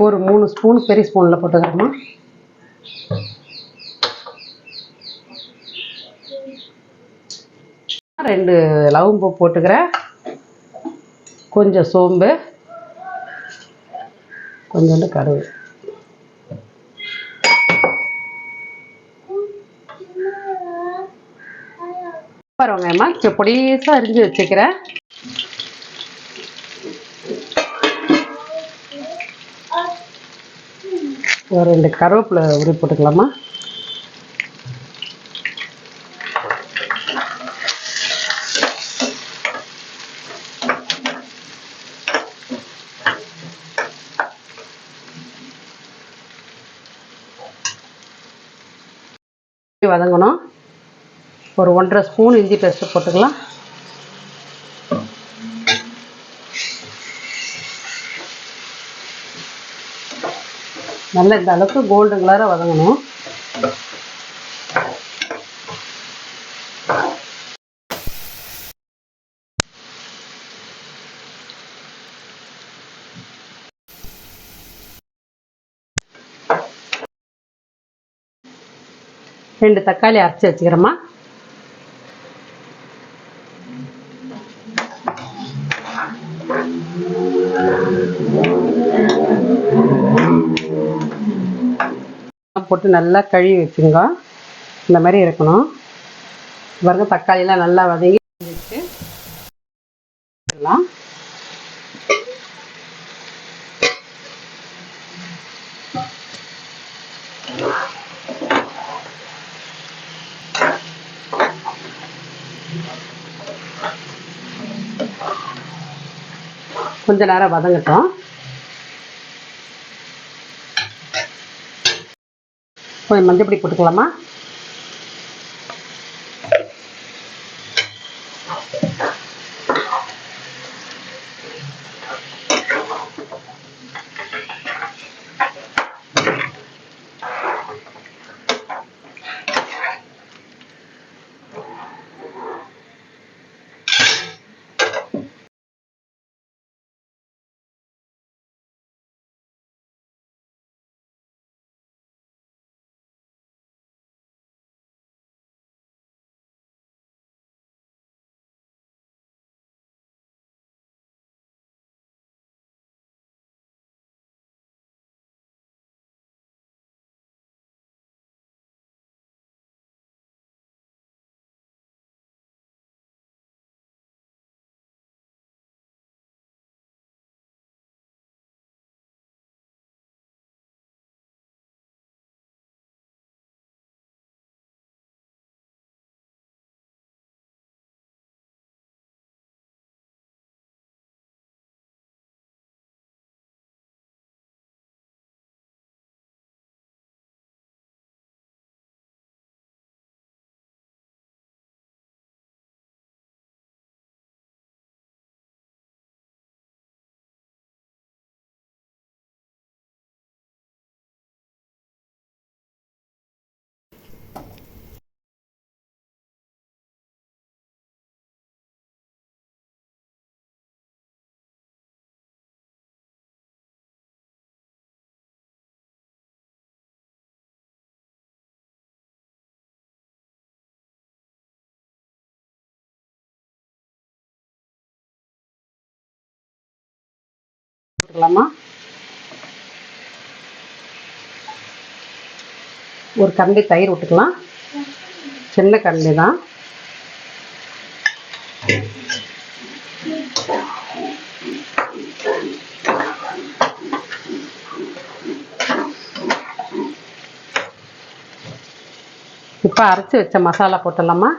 ஒரு 3 ஸ்பூன் பெரிய ஸ்பூனில் போட்டுக்கிறோமா. ரெண்டு லவங்கம் பூ போட்டுக்கிறேன். கொஞ்சம் சோம்பு, கொஞ்சோண்டு கடுகு. வெங்காயமா பொடிசாக அரிஞ்சு வச்சுக்கிறேன். ஒரு 2 கருவேப்பிலை உருவி போட்டுக்கலாமா. வதங்கணும். ஒரு 1.5 ஸ்பூன் இஞ்சி பேஸ்ட் போட்டுக்கலாம். நல்லா இந்த அளவுக்கு கோல்டன் கலராக வதங்கணும். ரெண்டு தக்காளி அரைச்சி வச்சுக்கிறோமா. போட்டு நல்லா கழுவி வச்சுங்க. இந்த மாதிரி இருக்கணும். பாருங்க தக்காளியெல்லாம் நல்லா வதங்கி கொஞ்ச நேரம் வதங்கட்டும். கொஞ்சம் மஞ்சள் பொடி போட்டுக்கலாமா. போட்டுக்கலாமா. ஒரு கரண்டி தயிர் விட்டுக்கலாம். சின்ன கரண்டி தான். இப்போ அரைச்சி வச்ச மசாலா போட்டுடலாமா.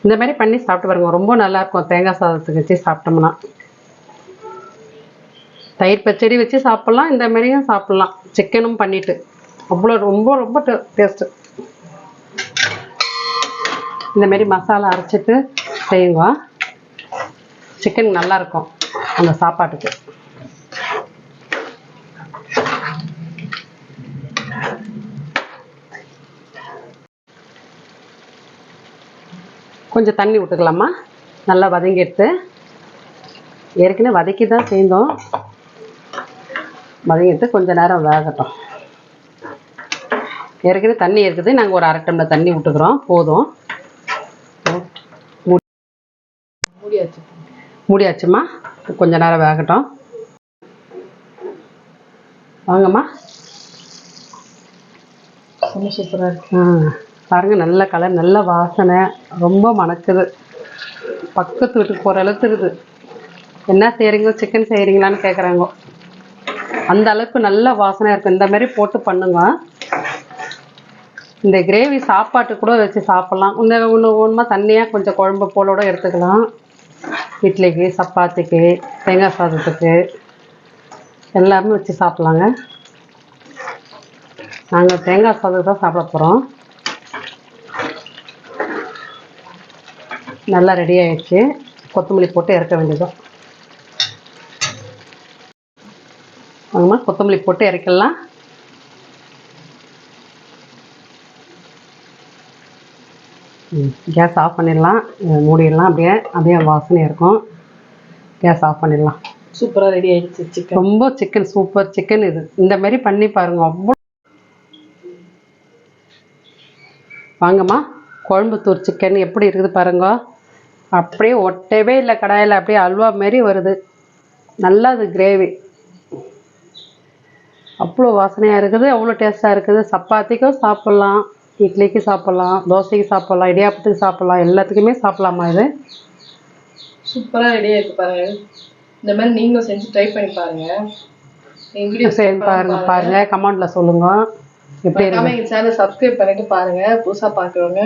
இந்த மாதிரி பண்ணி சாப்பிட்டு பாருங்க. ரொம்ப நல்லாயிருக்கும். தேங்காய் சாதத்துக்கு வச்சு சாப்பிட்டோம்னா. தயிர் பச்சடி வச்சு சாப்பிட்லாம். இந்த மாதிரியும் சாப்பிட்லாம். சிக்கனும் பண்ணிவிட்டு அவ்வளோ ரொம்ப ரொம்ப டேஸ்ட்டு. இந்த மாதிரி மசாலா அரைச்சிட்டு செய்யுங்க. சிக்கன் நல்லாயிருக்கும் அந்த சாப்பாட்டுக்கு. கொஞ்சம் தண்ணி விட்டுக்கலாமா, நல்லா வதங்கி எடுத்து. ஏற்கனவே வதக்கி தான் செய்தோம், வதங்கி எடுத்து கொஞ்சம் நேரம் வேகட்டும். ஏற்கனவே தண்ணி இருக்குது, நாங்கள் ஒரு 1/2 டம்ளர் தண்ணி விட்டுக்கிறோம், போதும். மூடியாச்சுமா, கொஞ்சம் நேரம் வேகட்டும். வாங்கம்மா. சூப்பராக இருக்கு. பாருங்க, நல்ல கலர், நல்ல வாசனை, ரொம்ப மணக்குது. பக்கத்து வீட்டுக்கு போகிற அளவுக்கு இருக்குது. என்ன செய்கிறீங்க, சிக்கன் செய்கிறீங்களான்னு கேட்குறாங்க. அந்த அளவுக்கு நல்ல வாசனை இருக்குது. இந்த மாதிரி போட்டு பண்ணுங்க. இந்த கிரேவி சாப்பாட்டு கூட வச்சு சாப்பிட்லாம். ஒன்றுமா தண்ணியாக கொஞ்சம் குழம்பு போலோட எடுத்துக்கலாம். இட்லிக்கு, சப்பாத்திக்கு, தேங்காய் சாதத்துக்கு எல்லாமே வச்சு சாப்பிட்லாங்க. நாங்கள் தேங்காய் சாதம் தான் சாப்பிட போகிறோம். நல்லா ரெடி ஆகிடுச்சு. கொத்தமல்லி போட்டு இறக்க வேண்டியதும். வாங்கம்மா, கொத்தமல்லி போட்டு இறக்கலாம். கேஸ் ஆஃப் பண்ணிடலாம், மூடிடலாம். அப்படியே வாசனை இருக்கும். கேஸ் ஆஃப் பண்ணிடலாம். சூப்பராக ரெடி ஆகிடுச்சு சிக்கன். ரொம்ப சிக்கன், சூப்பர் சிக்கன் இது. இந்த மாதிரி பண்ணி பாருங்க, அவ்வளோ. வாங்கம்மா, கோயம்புத்தூர் சிக்கன் எப்படி இருக்குது பாருங்க. அப்படியே ஒட்டவே இல்லை கடாயில், அப்படியே அல்வா மாரி வருது. நல்லா இது கிரேவி, அவ்வளோ வாசனையாக இருக்குது, அவ்வளோ டேஸ்ட்டாக இருக்குது. சப்பாத்திக்கும் சாப்பிட்லாம், இட்லிக்கு சாப்பிட்லாம், தோசைக்கு சாப்பிட்லாம், இடியாப்பத்துக்கு சாப்பிட்லாம், எல்லாத்துக்குமே சாப்பிட்லாமா இது. சூப்பராக ரெடியாக இருக்குது பாருங்க. இந்த மாதிரி நீங்களும் செஞ்சு ட்ரை பண்ணி பாருங்கள். எங்கள் வீடியோ பாருங்கள், கமெண்ட்டில் சொல்லுங்கள் எப்படி இருக்கு. எங்கள் சேனல் சப்ஸ்கிரைப் பண்ணிட்டு பாருங்கள், புதுசாக பார்க்குறவங்க.